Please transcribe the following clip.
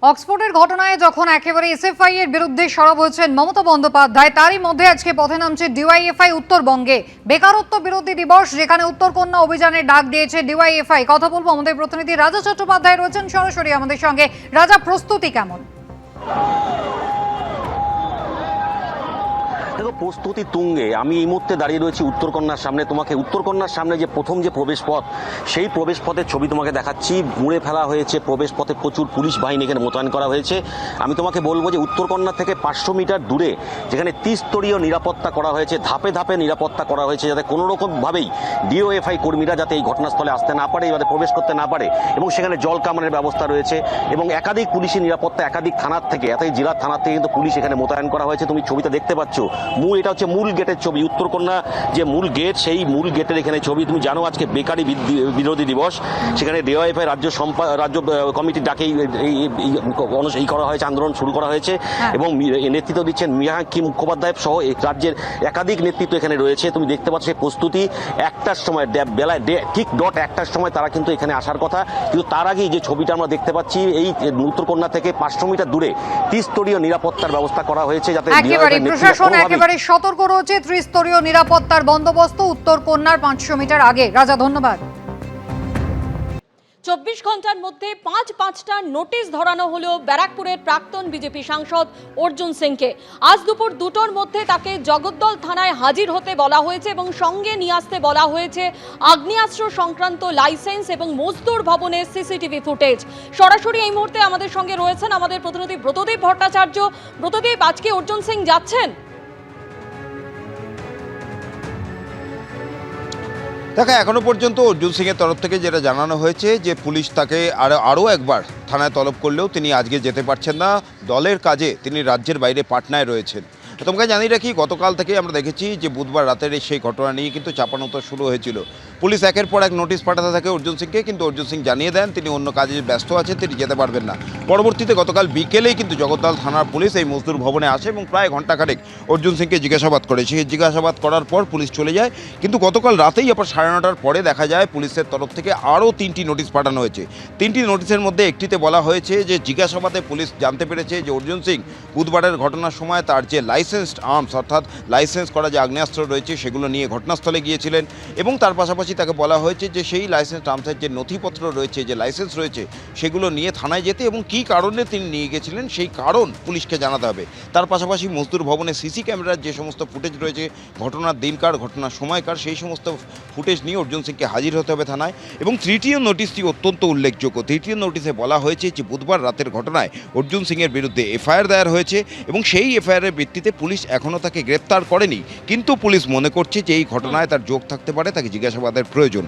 অক্সফোর্ডের ঘটনায় যখন একেবারে এসএফআই এর বিরুদ্ধে সরব হয়েছেন মমতা বন্দ্যোপাধ্যায়, তারই মধ্যে আজকে পথে নামছে ডিওয়াইএফআই উত্তরবঙ্গে। বেকারত্ব বিরোধী দিবস, যেখানে উত্তরকন্যা অভিযানের ডাক দিয়েছে ডিওয়াইএফআই। কথা বলবো আমাদের প্রতিনিধি রাজা চট্টোপাধ্যায় রয়েছেন সরাসরি আমাদের সঙ্গে। রাজা, প্রস্তুতি কেমন? দেখো, প্রস্তুতি তুঙ্গে। আমি এই মুহূর্তে দাঁড়িয়ে রয়েছি উত্তরকন্যার সামনে। তোমাকে উত্তরকন্যার সামনে যে প্রথম যে প্রবেশ পথ, সেই প্রবেশ পথের ছবি তোমাকে দেখাচ্ছি। মুড়ে ফেলা হয়েছে প্রবেশ পথে, প্রচুর পুলিশ বাহিনী এখানে মোতায়েন করা হয়েছে। আমি তোমাকে বলবো যে উত্তরকন্যা থেকে 500 মিটার দূরে যেখানে 30-স্তরীয় নিরাপত্তা করা হয়েছে, ধাপে ধাপে নিরাপত্তা করা হয়েছে, যাতে কোনো রকমভাবেই ডিওএফআই কর্মীরা যাতে এই ঘটনাস্থলে আসতে না পারে, যাতে প্রবেশ করতে না পারে। এবং সেখানে জল কামানের ব্যবস্থা রয়েছে এবং একাধিক পুলিশি নিরাপত্তা একাধিক থানার থেকে, একাধিক জেলার থানার থেকে কিন্তু পুলিশ এখানে মোতায়েন করা হয়েছে। তুমি ছবিতে দেখতে পাচ্ছ, এটা হচ্ছে মূল গেটের ছবি। উত্তরকন্যা যে মূল গেট, সেই মূল গেটের এখানে ছবি। তুমি জানো আজকে বেকারি বিরোধী দিবস, সেখানে ডিওএফআই রাজ্য কমিটির ডাকেই এই করা হয়েছে, আন্দোলন শুরু করা হয়েছে। এবং নেতৃত্ব দিচ্ছেন মীনাক্ষী মুখোপাধ্যায় সহ রাজ্যের একাধিক নেতৃত্ব এখানে রয়েছে। তুমি দেখতে পাচ্ছ সেই প্রস্তুতি। 1টার সময় বেলায় ঠিক 1টার সময় তারা কিন্তু এখানে আসার কথা। কিন্তু তার আগেই যে ছবিটা আমরা দেখতে পাচ্ছি, এই উত্তরকন্যা থেকে 500 মিটার দূরে 30-স্তরীয় নিরাপত্তার ব্যবস্থা করা হয়েছে, যাতে প্রশাসন একেবারে সতর্ক রয়েছে। 30-স্তরীয় নিরাপত্তার বন্দোবস্ত উত্তরকন্যার 500 মিটার আগে। রাজা, ধন্যবাদ। 24 ঘন্টার মধ্যে পাঁচটা নোটিশ ধরানো হলো ব্যারাকপুরের প্রাক্তন বিজেপি সাংসদ অর্জুন সিংকে। আজ দুপুর 2টোর মধ্যে তাকে জগদ্দল থানায় হাজির হতে বলা হয়েছে এবং সঙ্গে নিয়ে আসতে বলা হয়েছে আগ্নেয়াস্ত্র সংক্রান্ত লাইসেন্স এবং মজদুর ভবনের সিসিটিভি ফুটেজ। সরাসরি এই মুহূর্তে আমাদের সঙ্গে রয়েছেন আমাদের প্রতিনিধি ব্রতদীপ ভট্টাচার্য। ব্রতদীপ, আজকে অর্জুন সিং যাচ্ছেন? দেখো, এখনো পর্যন্ত অর্জুন সিংয়ের তরফ থেকে যেটা জানানো হয়েছে যে পুলিশ তাকে আরও একবার থানায় তলব করলেও তিনি আজকে যেতে পারছেন না। দলের কাজে তিনি রাজ্যের বাইরে পাটনায় রয়েছেন। তোমাকে জানিয়ে রাখি, গতকাল থেকে আমরা দেখেছি যে বুধবার রাতের সেই ঘটনা নিয়ে কিন্তু চাপানোতর শুরু হয়েছিল। পুলিশ একের পর এক নোটিশ পাঠাতে থাকে অর্জুন সিংকে, কিন্তু অর্জুন সিং জানিয়ে দেন তিনি অন্য কাজে ব্যস্ত আছেন, তিনি যেতে পারবেন না। পরবর্তীতে গতকাল বিকেলেই কিন্তু জগদ্দল থানার পুলিশ এই মজদুর ভবনে আসে এবং প্রায় ঘণ্টাখানেক অর্জুন সিংকে জিজ্ঞাসাবাদ করে। সেই জিজ্ঞাসাবাদ করার পর পুলিশ চলে যায়। কিন্তু গতকাল রাতেই আবার 9:30টার পরে দেখা যায় পুলিশের তরফ থেকে আরও 3টি নোটিশ পাঠানো হয়েছে। 3টি নোটিশের মধ্যে একটিতে বলা হয়েছে যে জিজ্ঞাসাবাদে পুলিশ জানতে পেরেছে যে অর্জুন সিং বুধবারের ঘটনার সময় তার যে লাইসেন্সড আর্মস, অর্থাৎ লাইসেন্স করা যে আগ্নেয়াস্ত্র রয়েছে, সেগুলো নিয়ে ঘটনাস্থলে গিয়েছিলেন। এবং তার পাশাপাশি তাকে বলা হয়েছে যে সেই লাইসেন্স আর্মসের যে নথিপত্র রয়েছে, যে লাইসেন্স রয়েছে, সেগুলো নিয়ে থানায় যেতে এবং কী কারণে তিনি নিয়ে গেছিলেন সেই কারণ পুলিশকে জানাতে হবে। তার পাশাপাশি মজদুর ভবনে সিসি ক্যামেরার যে সমস্ত ফুটেজ রয়েছে, ঘটনার দিনকার, ঘটনার সময়কার, সেই সমস্ত ফুটেজ নিয়ে অর্জুন সিংকে হাজির হতে হবে থানায়। এবং তৃতীয় নোটিশটি অত্যন্ত উল্লেখযোগ্য। তৃতীয় নোটিশে বলা হয়েছে যে বুধবার রাতের ঘটনায় অর্জুন সিংয়ের বিরুদ্ধে এফআইআর দায়ের হয়েছে এবং সেই এফআইআরের ভিত্তিতে পুলিশ এখনও তাকে গ্রেপ্তার করেনি, কিন্তু পুলিশ মনে করছে যে এই ঘটনায় তার যোগ থাকতে পারে, তাকে জিজ্ঞাসাবাদের প্রয়োজন।